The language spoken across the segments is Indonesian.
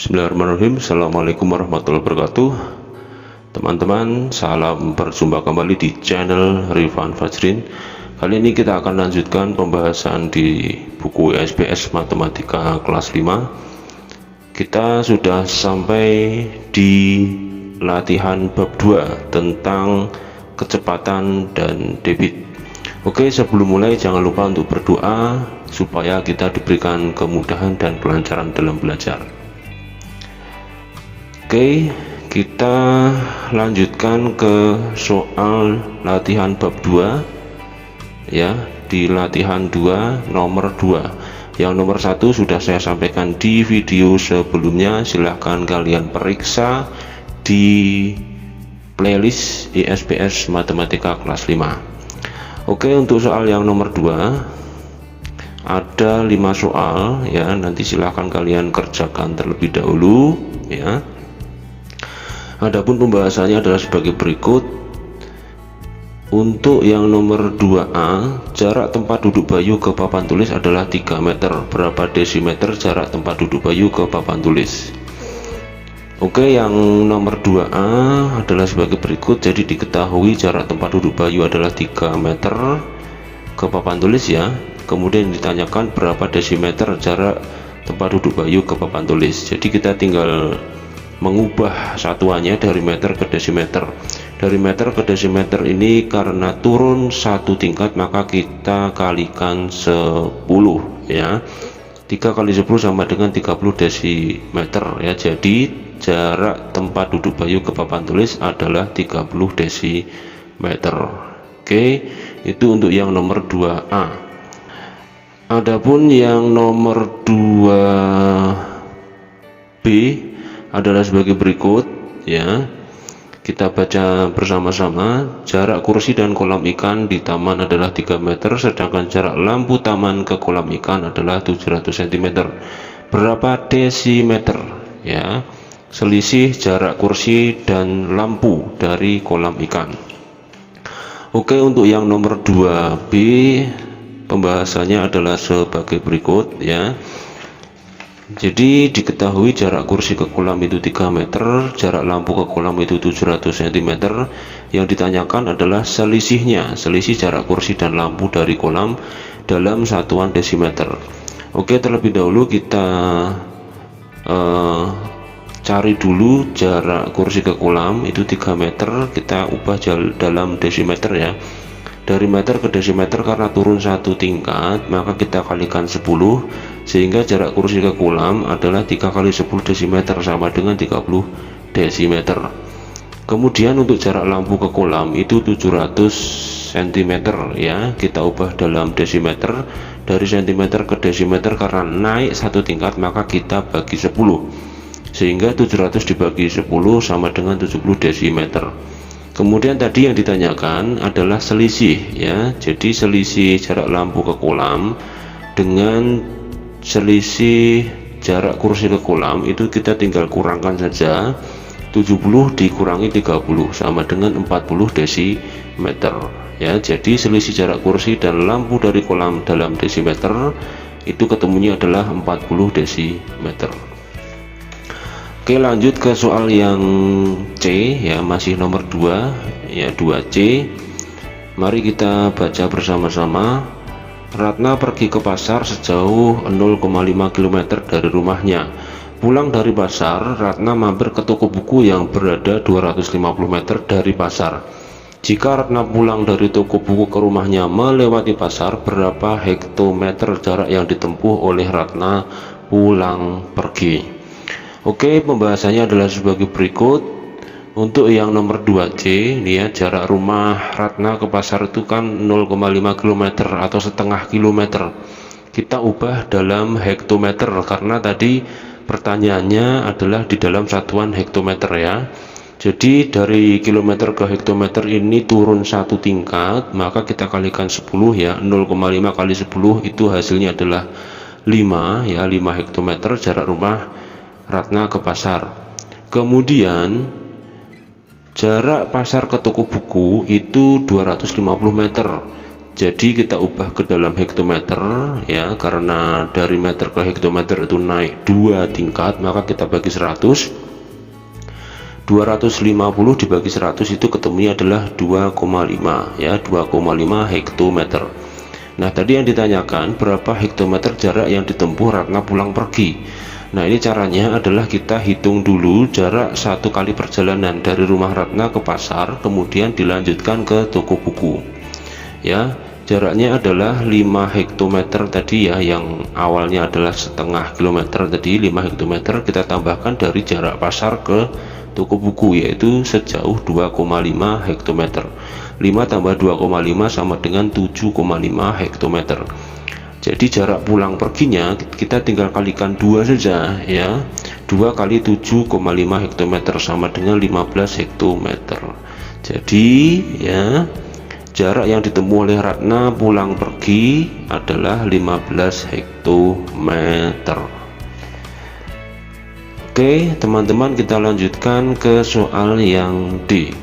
Bismillahirrahmanirrahim. Assalamualaikum warahmatullahi wabarakatuh. Teman-teman, salam berjumpa kembali di channel Rifan Fajrin. Kali ini kita akan lanjutkan pembahasan di buku SPS Matematika kelas 5. Kita sudah sampai di latihan bab 2 tentang kecepatan dan debit. Oke, sebelum mulai jangan lupa untuk berdoa supaya kita diberikan kemudahan dan kelancaran dalam belajar. Oke, kita lanjutkan ke soal latihan bab 2 ya. Di latihan 2 nomor 2, yang nomor 1 sudah saya sampaikan di video sebelumnya. Silahkan kalian periksa di playlist ISPS Matematika kelas 5. Oke, untuk soal yang nomor 2 ada 5 soal ya. Nanti silahkan kalian kerjakan terlebih dahulu ya. Adapun pembahasannya adalah sebagai berikut. Untuk yang nomor 2A, jarak tempat duduk Bayu ke papan tulis adalah 3 meter. Berapa desimeter jarak tempat duduk Bayu ke papan tulis? Oke, yang nomor 2A adalah sebagai berikut. Jadi diketahui jarak tempat duduk Bayu adalah 3 meter ke papan tulis ya. Kemudian ditanyakan berapa desimeter jarak tempat duduk Bayu ke papan tulis. Jadi kita tinggal mengubah satuannya dari meter ke desimeter. Dari meter ke desimeter ini karena turun satu tingkat maka kita kalikan 10 ya. 3 kali 10 sama dengan 30 desimeter ya. Jadi jarak tempat duduk Bayu ke papan tulis adalah 30 desimeter. Oke, itu untuk yang nomor 2A. Adapun yang nomor 2B adalah sebagai berikut ya. Kita baca bersama-sama. Jarak kursi dan kolam ikan di taman adalah 3 meter, sedangkan jarak lampu taman ke kolam ikan adalah 700 cm. Berapa desimeter ya selisih jarak kursi dan lampu dari kolam ikan? Oke, untuk yang nomor 2B pembahasannya adalah sebagai berikut ya. Jadi diketahui jarak kursi ke kolam itu 3 meter, jarak lampu ke kolam itu 700 cm. Yang ditanyakan adalah selisihnya, selisih jarak kursi dan lampu dari kolam dalam satuan desimeter. Oke, terlebih dahulu kita cari dulu jarak kursi ke kolam itu 3 meter, kita ubah dalam desimeter ya. Dari meter ke desimeter karena turun satu tingkat maka kita kalikan 10, sehingga jarak kursi ke kolam adalah 3 kali 10 desimeter sama dengan 30 desimeter. Kemudian untuk jarak lampu ke kolam itu 700 cm ya. Kita ubah dalam desimeter. Dari cm ke desimeter karena naik satu tingkat maka kita bagi 10, sehingga 700 dibagi 10 sama dengan 70 desimeter. Kemudian tadi yang ditanyakan adalah selisih ya. Jadi selisih jarak lampu ke kolam dengan selisih jarak kursi ke kolam itu kita tinggal kurangkan saja. 70 dikurangi 30 sama dengan 40 desimeter ya. Jadi selisih jarak kursi dan lampu dari kolam dalam desimeter itu ketemunya adalah 40 desimeter. Oke, lanjut ke soal yang C ya, masih nomor 2 ya, 2C. Mari kita baca bersama-sama. Ratna pergi ke pasar sejauh 0,5 km dari rumahnya. Pulang dari pasar, Ratna mampir ke toko buku yang berada 250 meter dari pasar. Jika Ratna pulang dari toko buku ke rumahnya melewati pasar, berapa hektometer jarak yang ditempuh oleh Ratna pulang pergi? Oke, pembahasannya adalah sebagai berikut. Untuk yang nomor 2C ini ya, jarak rumah Ratna ke pasar itu kan 0,5 km atau setengah kilometer. Kita ubah dalam hektometer karena tadi pertanyaannya adalah di dalam satuan hektometer ya. Jadi dari kilometer ke hektometer ini turun satu tingkat, maka kita kalikan 10 ya. 0,5 kali 10 itu hasilnya adalah 5 ya, 5 hektometer jarak rumah Ratna ke pasar. Kemudian jarak pasar ke toko buku itu 250 meter. Jadi kita ubah ke dalam hektometer ya, karena dari meter ke hektometer itu naik 2 tingkat, maka kita bagi 100. 250 dibagi 100 itu ketemunya adalah 2,5 ya, 2,5 hektometer. Nah, tadi yang ditanyakan berapa hektometer jarak yang ditempuh Ratna pulang pergi. Nah, ini caranya adalah kita hitung dulu jarak 1 kali perjalanan dari rumah Ratna ke pasar, kemudian dilanjutkan ke toko buku ya. Jaraknya adalah 5 hektometer tadi ya, yang awalnya adalah setengah kilometer tadi, 5 hektometer kita tambahkan dari jarak pasar ke toko buku, yaitu sejauh 2,5 hektometer. 5 tambah 2,5 sama dengan 7,5 hektometer. Jadi jarak pulang perginya kita tinggal kalikan 2 saja ya. 2 kali 7,5 hektometer sama dengan 15 hektometer. Jadi ya, jarak yang ditempuh oleh Ratna pulang pergi adalah 15 hektometer. Oke teman-teman, kita lanjutkan ke soal yang D.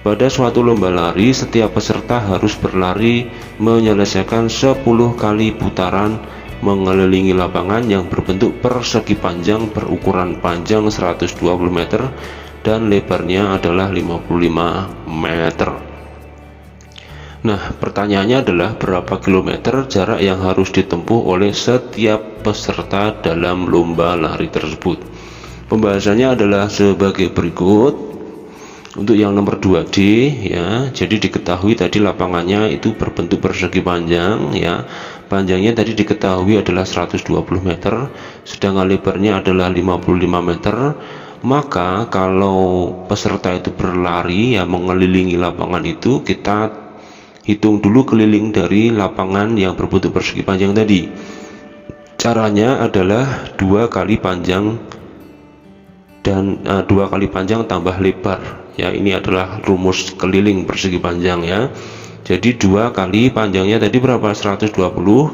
Pada suatu lomba lari, setiap peserta harus berlari menyelesaikan 10 kali putaran mengelilingi lapangan yang berbentuk persegi panjang berukuran panjang 120 meter dan lebarnya adalah 55 meter. Nah, pertanyaannya adalah berapa kilometer jarak yang harus ditempuh oleh setiap peserta dalam lomba lari tersebut. Pembahasannya adalah sebagai berikut. Untuk yang nomor 2D ya, jadi diketahui tadi lapangannya itu berbentuk persegi panjang ya. Panjangnya tadi diketahui adalah 120 meter, sedangkan lebarnya adalah 55 meter. Maka kalau peserta itu berlari ya mengelilingi lapangan itu, kita hitung dulu keliling dari lapangan yang berbentuk persegi panjang tadi. Caranya adalah 2 kali panjang dan 2 kali panjang tambah lebar ya. Ini adalah rumus keliling persegi panjang ya. Jadi 2 kali panjangnya tadi berapa? 120,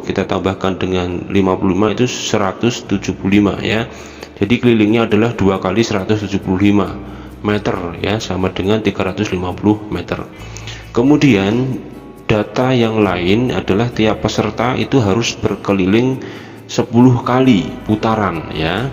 kita tambahkan dengan 55 itu 175 ya. Jadi kelilingnya adalah 2 kali 175 meter ya, sama dengan 350 meter. Kemudian data yang lain adalah tiap peserta itu harus berkeliling 10 kali putaran ya.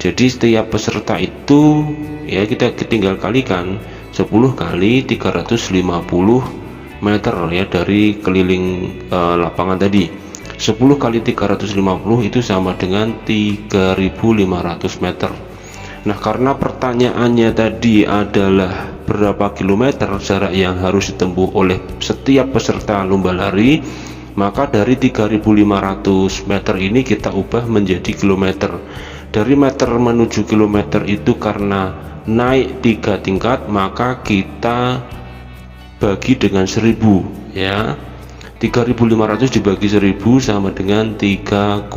Jadi setiap peserta itu ya kita tinggal kalikan 10 kali 350 meter ya dari keliling lapangan tadi. 10 kali 350 itu sama dengan 3.500 meter. Nah, karena pertanyaannya tadi adalah berapa kilometer jarak yang harus ditempuh oleh setiap peserta lomba lari, maka dari 3.500 meter ini kita ubah menjadi kilometer. Dari meter menuju kilometer itu karena naik 3 tingkat, maka kita bagi dengan 1000 ya. 3.500 dibagi 1000 sama dengan 3,5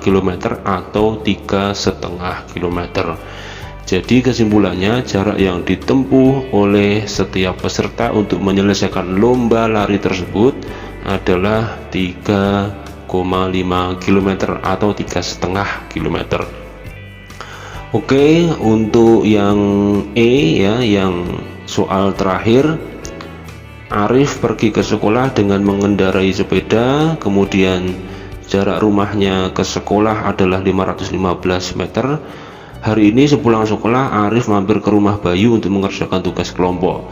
km atau 3,5 km. Jadi kesimpulannya, jarak yang ditempuh oleh setiap peserta untuk menyelesaikan lomba lari tersebut adalah 3,5 km atau 3,5 km. Oke, untuk yang E ya, yang soal terakhir, Arif pergi ke sekolah dengan mengendarai sepeda, kemudian jarak rumahnya ke sekolah adalah 515 meter. Hari ini sepulang sekolah, Arif mampir ke rumah Bayu untuk mengerjakan tugas kelompok.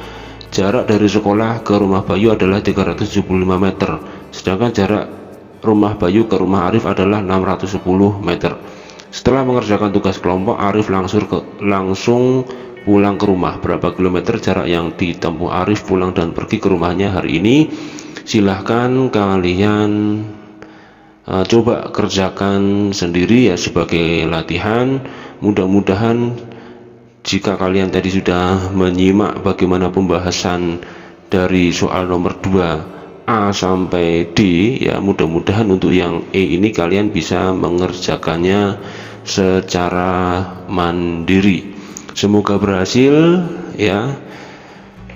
Jarak dari sekolah ke rumah Bayu adalah 375 meter, sedangkan jarak rumah Bayu ke rumah Arif adalah 610 meter. Setelah mengerjakan tugas kelompok, Arif langsung pulang ke rumah. Berapa kilometer jarak yang ditempuh Arif pulang dan pergi ke rumahnya hari ini? Silahkan kalian coba kerjakan sendiri ya sebagai latihan. Mudah-mudahan jika kalian tadi sudah menyimak bagaimana pembahasan dari soal nomor 2A sampai D ya, mudah-mudahan untuk yang E ini kalian bisa mengerjakannya secara mandiri. Semoga berhasil ya,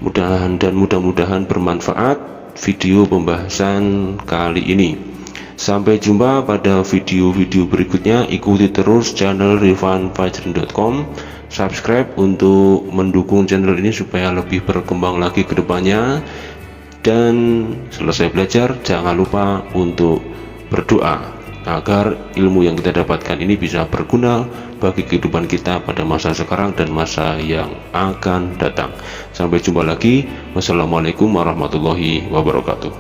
mudah-mudahan bermanfaat video pembahasan kali ini. Sampai jumpa pada video-video berikutnya. Ikuti terus channel rifanfajrin.com, subscribe untuk mendukung channel ini supaya lebih berkembang lagi ke depannya. Dan selesai belajar, jangan lupa untuk berdoa agar ilmu yang kita dapatkan ini bisa berguna bagi kehidupan kita pada masa sekarang dan masa yang akan datang. Sampai jumpa lagi. Wassalamualaikum warahmatullahi wabarakatuh.